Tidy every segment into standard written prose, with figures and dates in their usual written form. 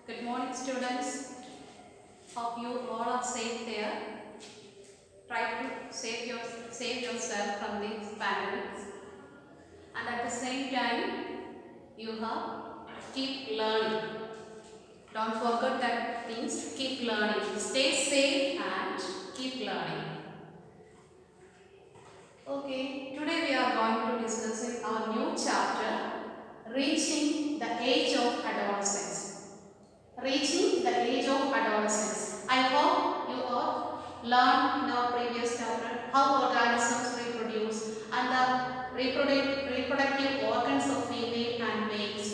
Good morning, students. Hope you all are safe there. Try to save yourself from these pandemics, and at the same time, you have keep learning. Don't forget that things. Keep learning. Stay safe and keep learning. Okay. Today we are going to discuss our new chapter, reaching the age of adolescence. Reaching the age of adolescence. I hope you all learned in our previous chapter how organisms reproduce and the reproductive organs of female and males.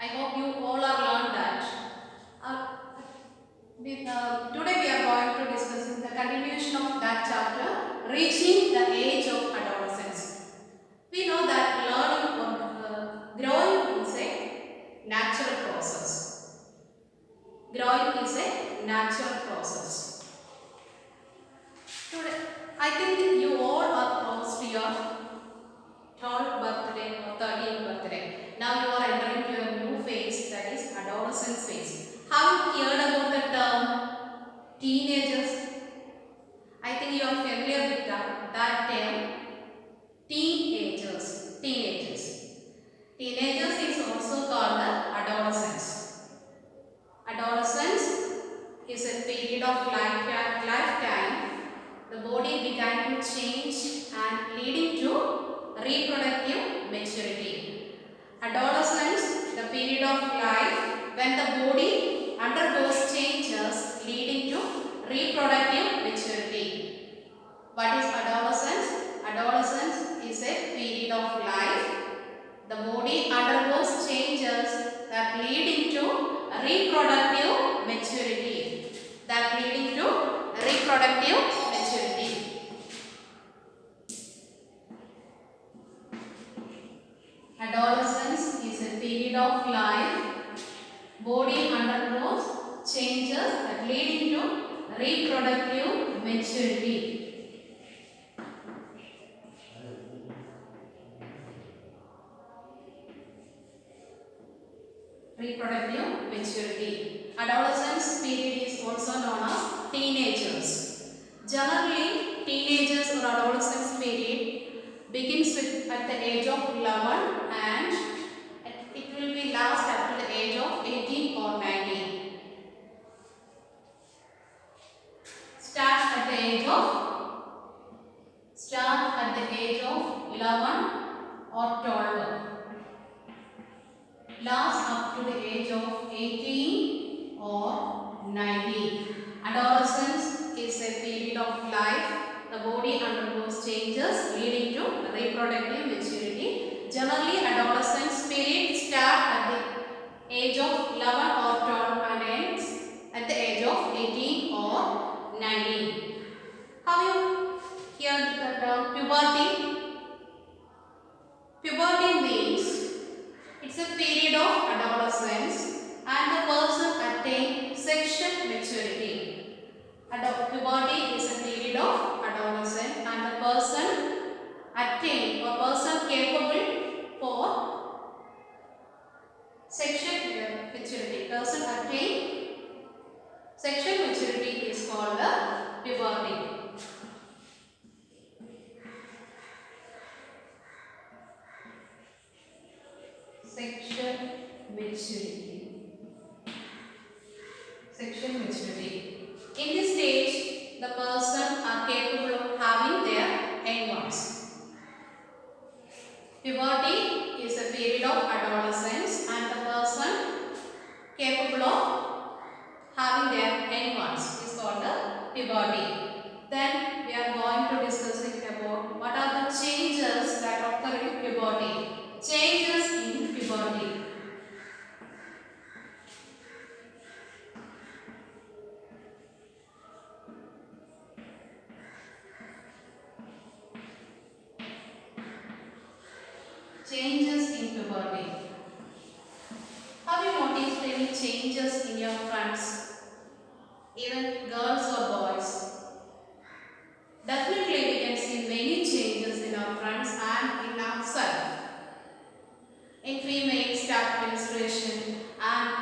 I hope you all are learned that. Today we are going to discuss the continuation of that chapter, reaching the age of adolescence. We know that learning or growing is a natural process. Growing is a natural process. Today, I think you all are close to your 12th birthday or 13th birthday. Now you are entering to a new phase, that is adolescence phase. Have you heard about the term teenagers? I think you are familiar with that term. Teenagers. Teenagers is also called the adolescence. Adolescence is a period of lifetime. The body began to change and leading to reproductive maturity. Adolescence, the period of life when the body undergoes changes leading to reproductive maturity. What is adolescence? Adolescence is a period of life. The body undergoes changes that leading to reproductive maturity. Adolescence is a period of life. Body undergoes changes that leading to reproductive maturity. Reproductive maturity. Adolescence period is also known as teenagers. Generally, teenagers or adolescence period begins at the age of 11 and it will be last up to the age of 18 or 19. Start at the age of 11 or 12. Last up to the age of 18 or 19. Adolescence is a period of life. The body undergoes changes leading to reproductive maturity. Generally, adolescence period starts at the age of 11 or 12 and ends at the age of 18 or 19. Have you heard the term puberty? Puberty means it's a period of adolescence and the person attains sexual maturity. Puberty is a period of adolescence and the person attains or person capable for sexual maturity. Person attains sexual maturity is called the puberty. Sexual maturity. In this stage, the person are capable of having their young ones. Puberty is a period of adolescence and the person capable of having their young ones is called the puberty. Then we are going to discuss about what are the changes that occur in puberty. Changes in puberty. Changes in puberty. Have you noticed any changes in your friends? Even girls or boys? Definitely we can see many changes in our friends and in ourselves. In females, start menstruation and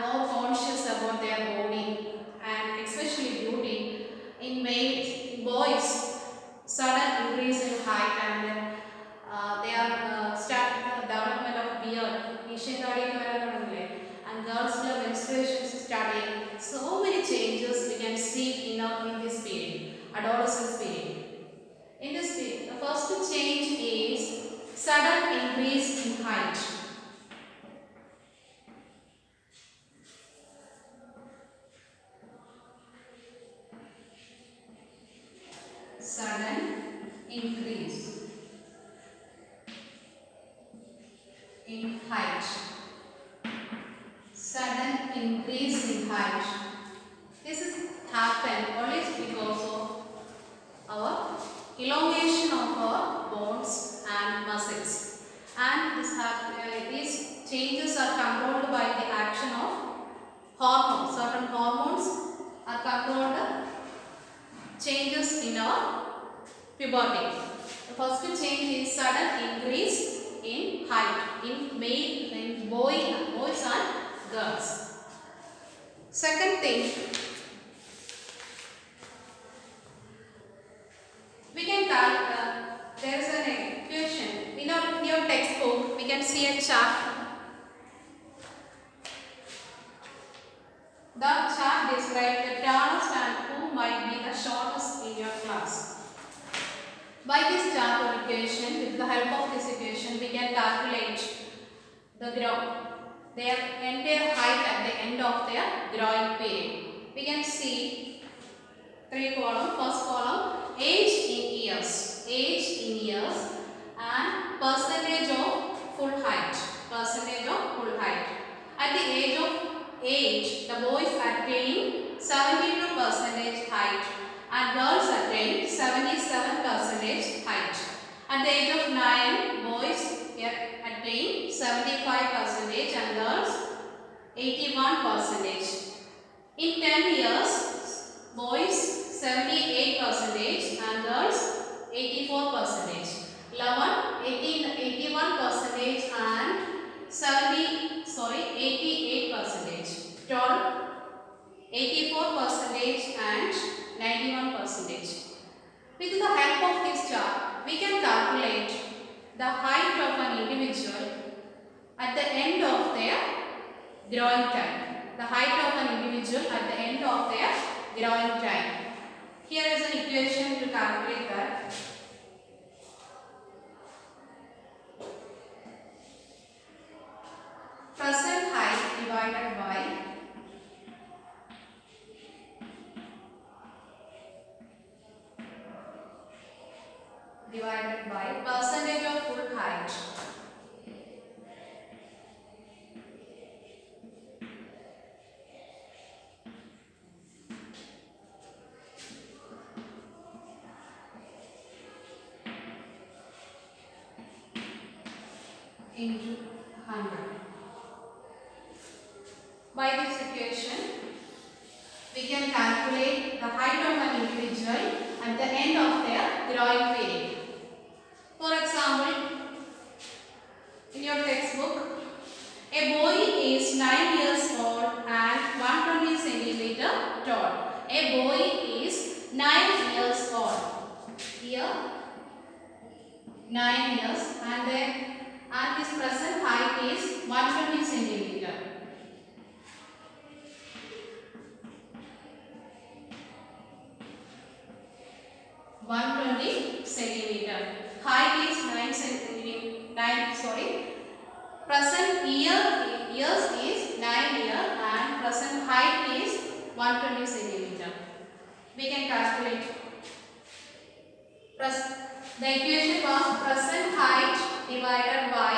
and girls menstruation starting. So many changes we can see in this period, adolescence period. In this period, the first change is sudden increase in height. Sudden increase in height. Sudden increase in height. This is happened only because of our elongation of our bones and muscles, and these changes are controlled by the action of hormones. Certain hormones are controlled changes in our puberty. The first change is sudden increase in height in boys and girls. Second thing, we can there is an equation in your textbook. We can see a chart. The chart describes the tallest and who might be the shortest in your class. By this chart or equation, with the help of this equation, we can calculate their entire height at the end of their growing period. We can see three columns. First column, age in years. Age in years and percentage of full height. Percentage of full height. At the age, the boys attain 72% height and girls attain 77% height. At the age of 9, boys attain 75% and girls 81%. In 10 years, boys 78% and girls 84%. 81% and 88%. 12, 84% and 91%. With the help of this chart, we can calculate the height of an individual at the end of their growing time. The height of an individual at the end of their growing time. Here is an equation to calculate that. Present height divided by percentage of full height. Into 100. By this equation, we can calculate the height of an individual at the end of their growing period. For example, in your textbook, a boy is 9 years old and 120 centimeter tall. A boy is 9 years old. Here, 9 years and his present height is 120 centimeter. Height is 9 centimeter. Present years is 9 years and present height is 120 centimeter. We can calculate. The equation was present height divided by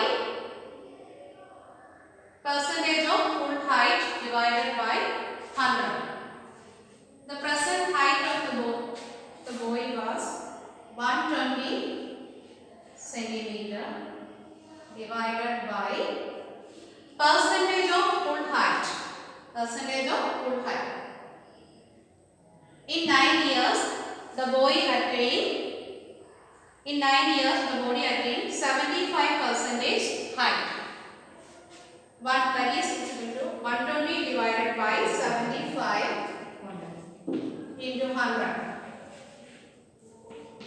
percentage of full height divided by 100. The present height of the boy was 120 centimeter divided by percentage of full height. Percentage of full height. In 9 years, the body attained 75% height. That is equal to 120 divided by 75 into 100.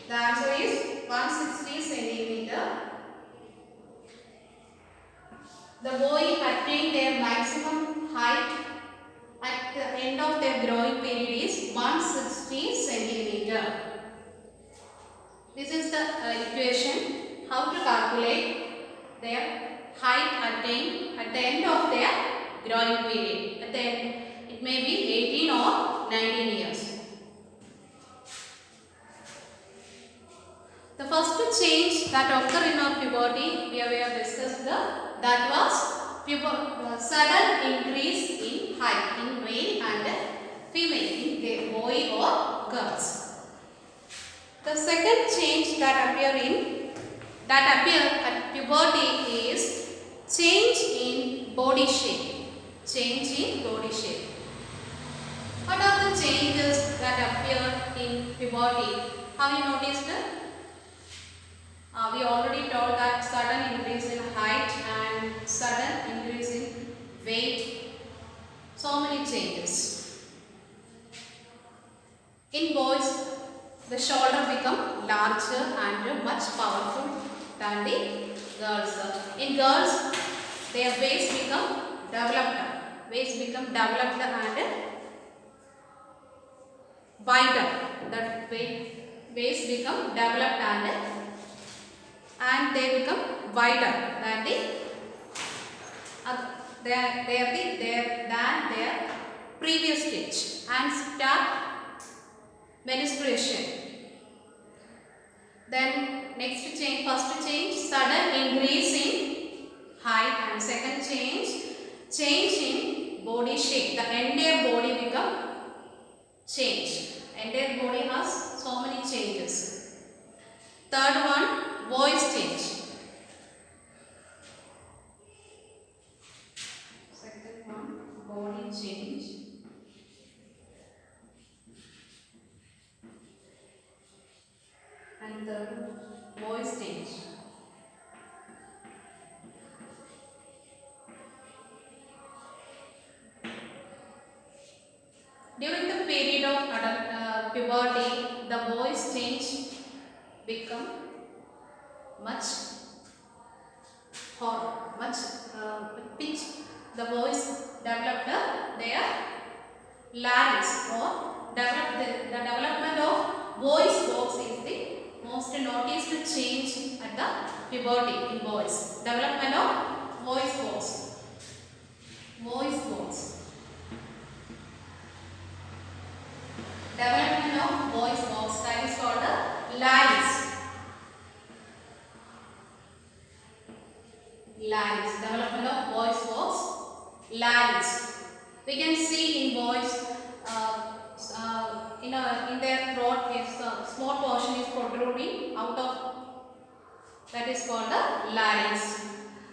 The answer is 160 centimeter. The boy attain their maximum height at the end of their growing period is 160 centimeter. This is the equation how to calculate their height attained at the end of their growing period. At the end, it may be 18 or 19 years. The first change that occur in our puberty, we have discussed that was sudden increase in height in male and female, in boy or girls. The second change that appear at puberty is change in body shape. Change in body shape. What are the changes that appear in puberty? Have you noticed it? We already told that sudden increase in height and sudden increase in weight. So many changes. In boys, the shoulder become larger and much powerful than the girls. In girls, their waist become developed. Waist become developed and wider. That waist become developed and they become wider than their previous stage and start menstruation. Then next change, first change, sudden increase in height, and second change in body shape. The entire body become change. Entire body has so many changes. Third one, voice change. Second one, body change. And third, voice change. During the period of puberty, the voice change become much pitch. The voice developed their larynx, or the development of voice box is the most noticed change at the puberty in boys. Development of voice box. Voice box. Development of voice box, that is called the larynx. Larynx. Development of voice box, larynx. We can see in boys in their throat, a small portion is protruding out of, that is called the larynx.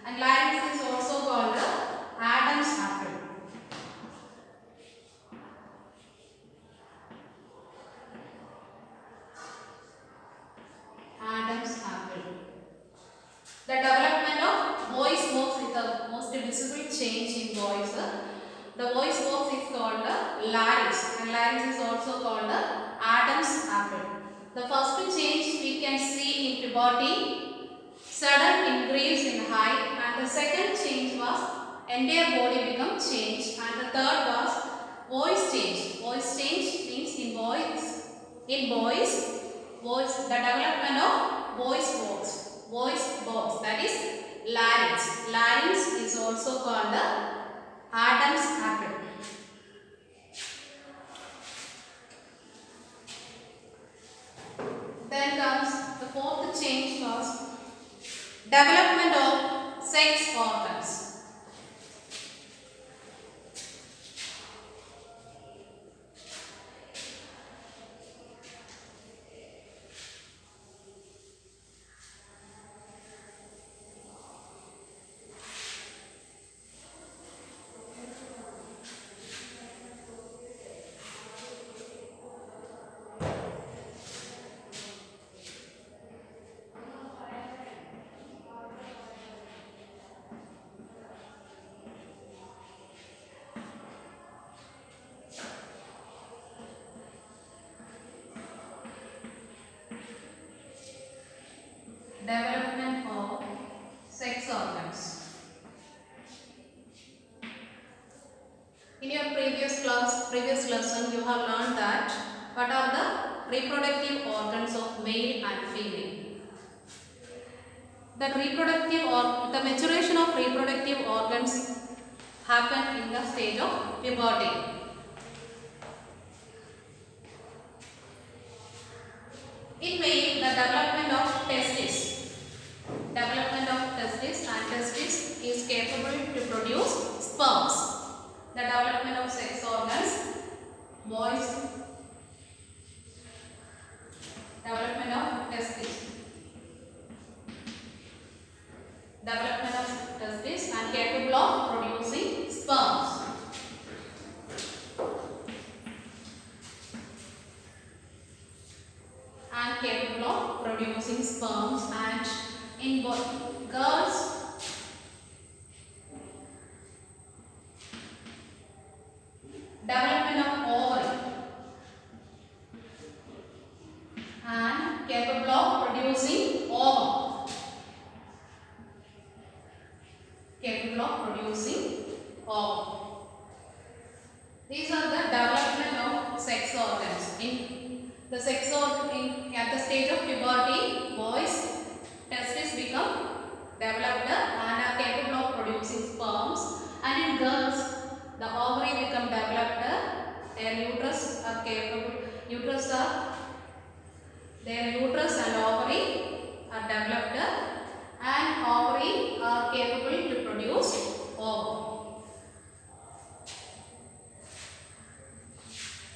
And larynx is also called the Adam's apple. Adam's apple. The development of voice box is the most visible change in voice. The voice box is called the larynx, and larynx is also called the Adam's apple. The first change we can see in puberty, sudden increase in height, and the second change was entire body become changed, and the third was voice change. Voice change means in boys, the development of voice box, that is larynx. Larynx is also called the Adam's apple. Then comes the fourth change was development of sex organs. previous lesson, you have learned that what are the reproductive organs of male and female. The maturation of reproductive organs happen in the stage of puberty. In male, the development of testes and testis is capable to produce sperms. The development of sex organs, boys, development of testes and capable of producing sperms. And in both girls, development of ovary and capable of producing ovum. These are the development of sex organs. In the sex organ, at the stage of puberty, boys' testes become developed and are capable of producing sperms, and in girls, the ovary become developed. Their uterus and ovary are developed, and ovary are capable to produce ovum.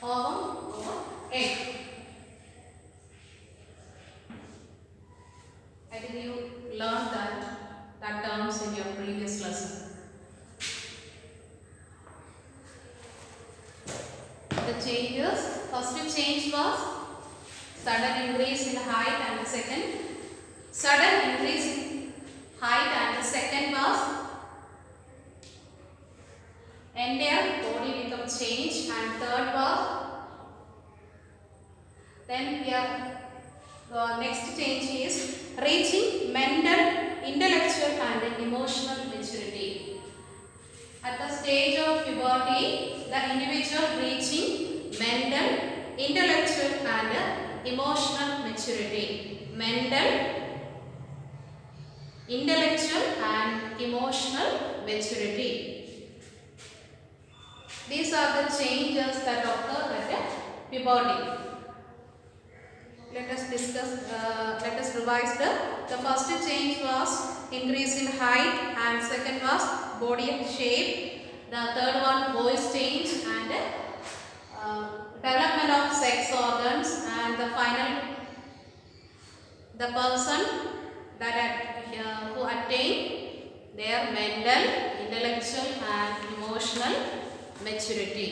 Ovum or egg. I think you learned that terms in your previous lesson. The changes, first change was sudden increase in height, and the second sudden increase in height, and the second was entire body become changed, and third was then here the next change is reaching mental, intellectual and emotional maturity. At the stage of puberty, the individual reaching mental, intellectual and emotional maturity. Mental, intellectual and emotional maturity. These are the changes that occur at puberty. Let us revise the first change was increase in height, and second was body shape. The third one voice change and development of sex organs, and the final the person who attain their mental, intellectual and emotional maturity.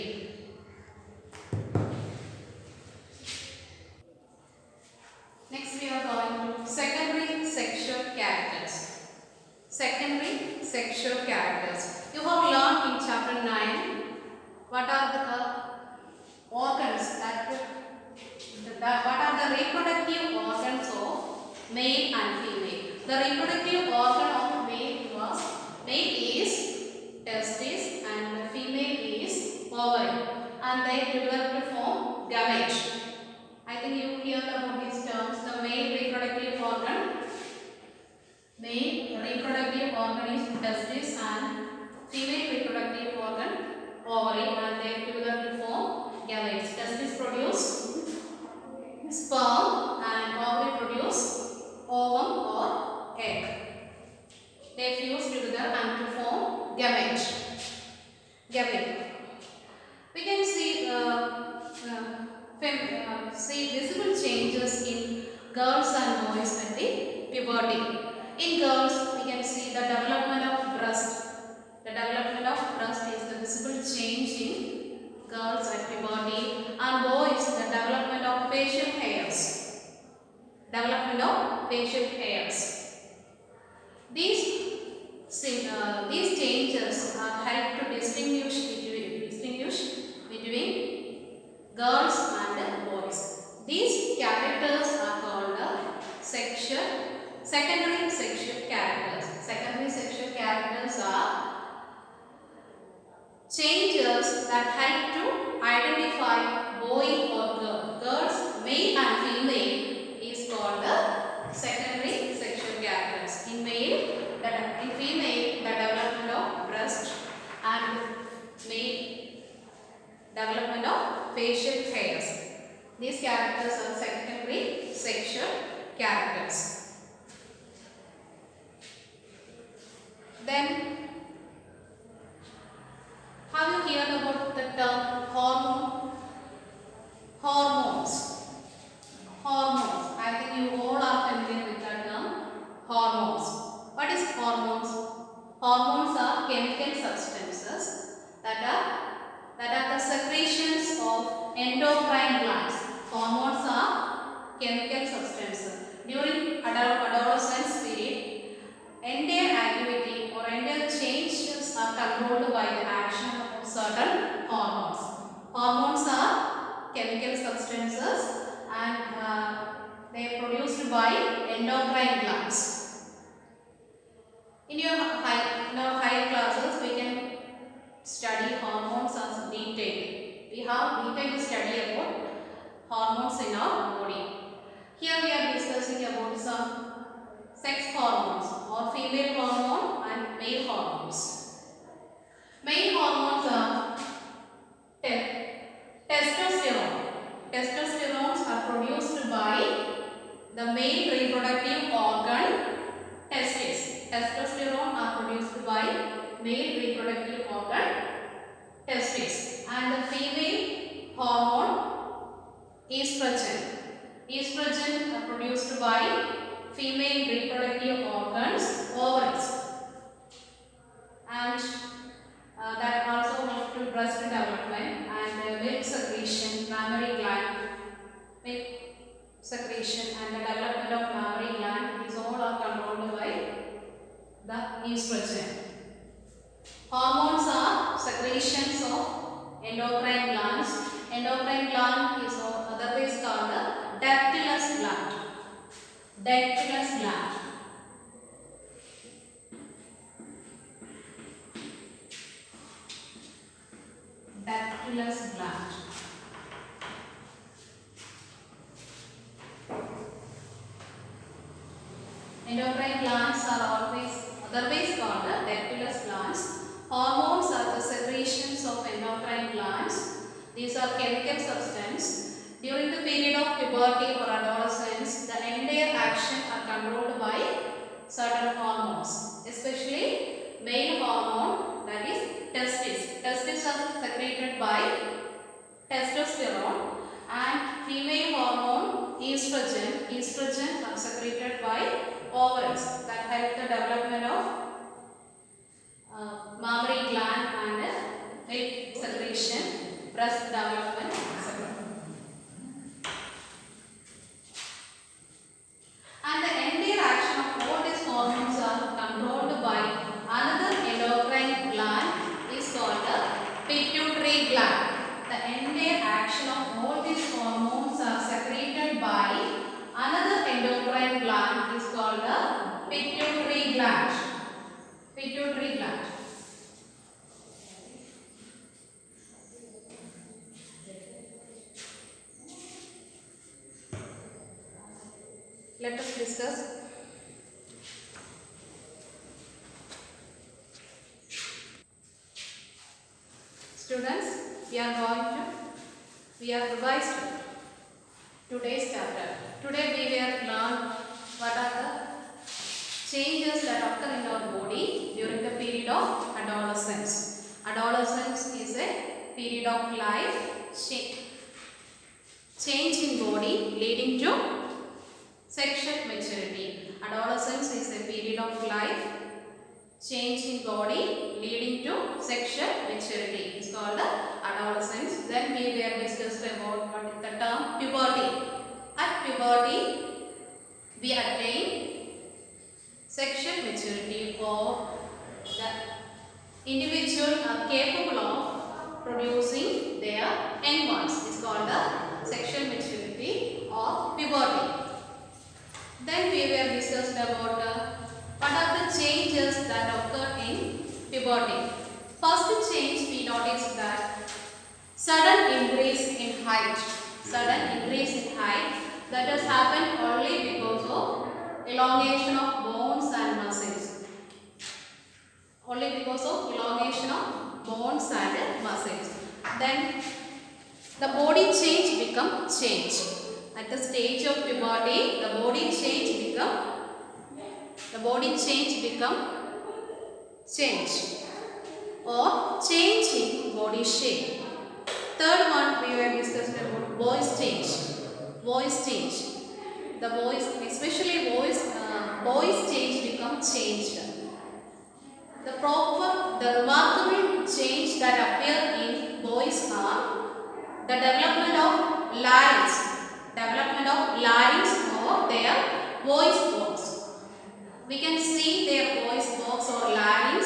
Next we are going to secondary sexual characters. Secondary sexual characters. You have learned in chapter 9 what are the organs what are the reproductive organs of male and female. The reproductive organ of male is testis and the female is ovary, and they together form gamete. I think you hear about these terms. The male reproductive organ is testis, and female reproductive organ ovary, and they together form gametes. Testis produce sperm and ovary produce ovum or egg. They fuse together and to form gamete. We can see visible changes in girls and boys at the puberty. In girls, we can see the development of breast. The development of breast is the visible change in girls at puberty, and boys the development of facial hairs. These changes are help to distinguish between girls and boys. These characters are called secondary sexual characters. Secondary sexual characters are changes that help to identify boy or girl. Girls, male and female, is called the secondary sexual characters. In female, the development of breast and male development of facial hairs. These characters are secondary sexual characters. Then, have you heard about the term hormones? Hormones. I think you all are familiar with the term hormones. What is hormones? Hormones are chemical substances that are the secretions of endocrine glands. Hormones are chemical substances. During adolescence period, entire activity or entire changes are controlled by the action of certain hormones. Hormones are chemical substances and they are produced by endocrine glands. In your higher classes, we can study hormones as detail. We have detailed study about hormones in our body. Here we are discussing about some sex hormones or female hormone and male hormones. Male hormones are testosterone. Testosterones are produced by the male reproductive organ testes. Testosterone are produced by male reproductive organ testes, and the female hormone estrogen. Estrogen are produced by female reproductive organs, ovaries, and that also helps to breast development and milk secretion, mammary gland, milk secretion, and the development of mammary gland. These all are controlled by the estrogen. Hormones are secretions of endocrine glands. Endocrine gland is otherwise called the dactylus gland. Dactylus gland. Dactylus gland. Endocrine glands are otherwise called the dactylus glands. Hormones are the secretions of endocrine glands. These are chemical substances. During the period of puberty or adolescence, the entire action are controlled by certain hormones, especially male hormone, that is testes. Testes are secreted by testosterone, and female hormone estrogen. Estrogen are secreted by ovaries that help the development of mammary gland and milk secretion, breast development, etc. And the entire action of all these hormones are controlled by another endocrine gland is called the pituitary gland. The entire action of all these hormones are secreted by another endocrine gland is called the pituitary gland. Pituitary gland. Let us discuss. Students, we are revised today's chapter. Today we will learn what are the changes that occur in our body during the period of adolescence. Adolescence is a period of life change in body leading to sexual maturity. Adolescence is a period of life change in body leading to sexual maturity. It's called the adolescence. Then we were discussed about what is the term puberty. At puberty, we attain sexual maturity, or the individual are capable of producing their young ones. It's called the sexual maturity or puberty. Then we were discussed about what are the changes that occur in puberty. First change we noticed that Sudden increase in height. Sudden increase in height that has happened only because of elongation of bones and muscles. Only because of elongation of bones and muscles. Then the body change become change. At the stage of puberty, the body change become change or change in body shape. Third one we were discussed about voice change. Voice change. The voice, especially voice change become changed. The remarkable change that appear in voice are the development of larynx or their voice box. We can see their voice box or larynx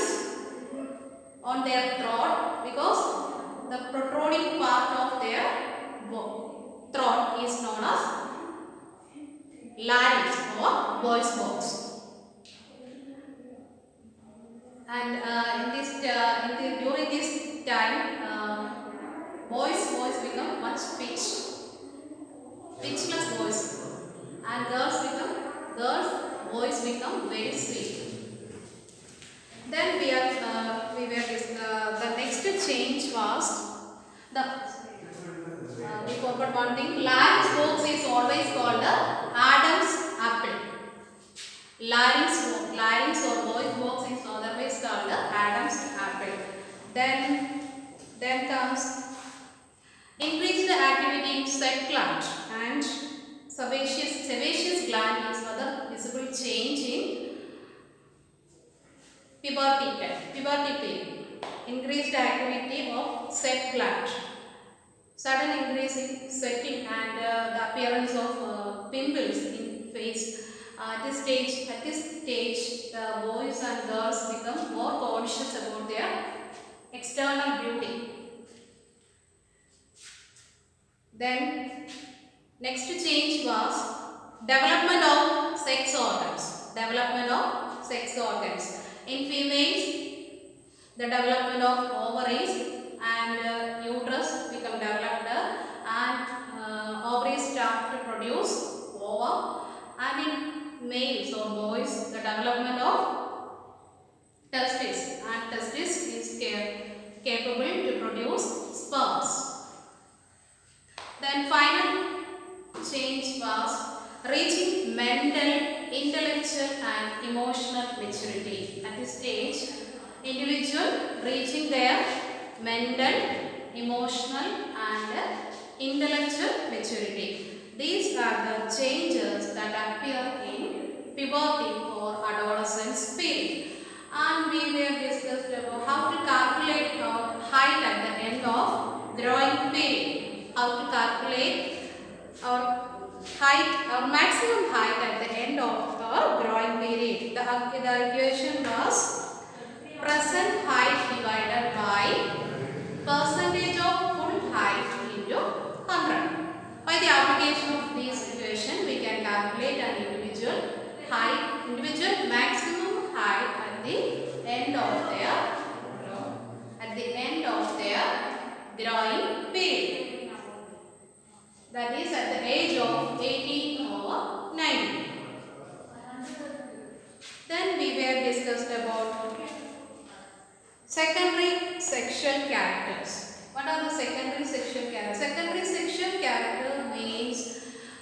on their throat because the protruding part of their throat is known as larynx or voice box. And during this time, boys become much pitchless voice, and girls voice become very sweet. Then the next change was we forgot one thing. Larynx box is always called the Adam's apple. Larynx or voice box is otherwise called the Adam's apple. Then comes increased activity in sweat gland and sebaceous gland is other visible change in puberty period. Increased activity of sweat gland, sudden increase in sweating, and the appearance of pimples in face. At this stage, the boys and girls become more conscious about their external beauty. Then next change was development of sex organs. In females, the development of ovaries and uterus become developed, and ovaries start to produce ova. And in males or boys, the development of testis, and testis is capable to produce sperms. Then final change was reaching mental, intellectual and emotional maturity. At this stage, individual reaching their mental, emotional and intellectual maturity. These are the changes that appear in puberty or adolescence period. And we will discuss about how to calculate our height at the end of growing period. How to calculate our maximum height at the end of our growing period. The equation was present height divided by percentage of full height into 100. By the application of this equation, we can calculate an individual maximum height at the end of their growing period. That is at the age of 18 or 19. Then we were discussed about secondary sexual characters. What are the secondary sexual characters? Secondary sexual character means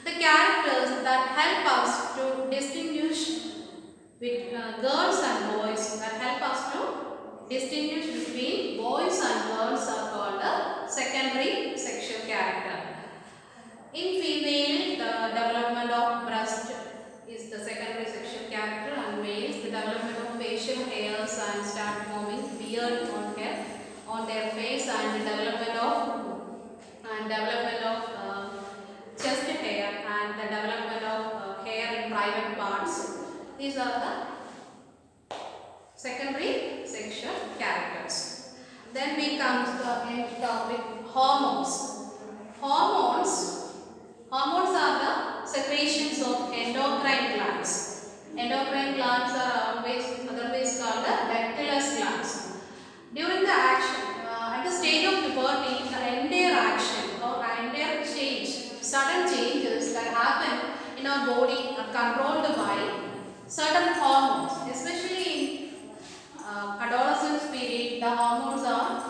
the characters that help us to distinguish with girls and boys, that help us to distinguish between boys and girls are called the secondary sexual character. In female, the development of breast is the secondary sexual character, and males, the development of facial hairs and start forming beard on their face, and the development of chest hair, and the development of hair in private parts. These are the secondary sexual characters. Then we come to the end topic, hormones. Hormones are the secretions of endocrine glands. Endocrine glands are otherwise called the Bacillus glands. During the action, at the stage of puberty, the entire our body are controlled by certain hormones, especially in adolescence period. The hormones are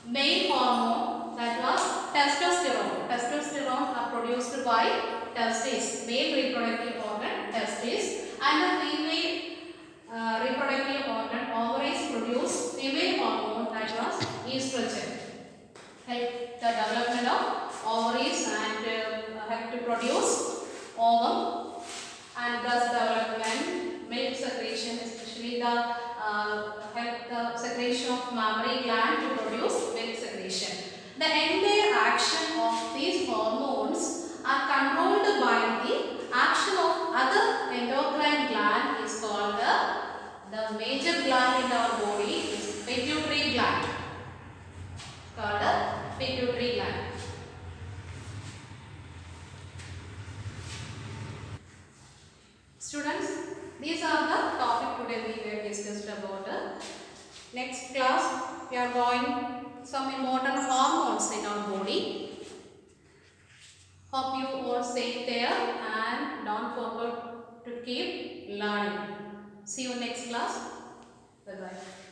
male hormone, that was testosterone. Testosterone are produced by testes, male reproductive organ testes, and the female reproductive organ ovaries produce female hormone, that was estrogen. Help the development of ovaries and help to produce ovum, and thus development, milk secretion, especially the help the secretion of mammary gland to produce milk secretion. The entire action of these hormones are controlled by the action of other endocrine gland is called the major gland in our body is pituitary gland, called the pituitary gland. Students, these are the topic today we were discussed about. Next class we are going some important hormones in our body. Hope you all stay there and don't forget to keep learning. See you next class. Bye bye.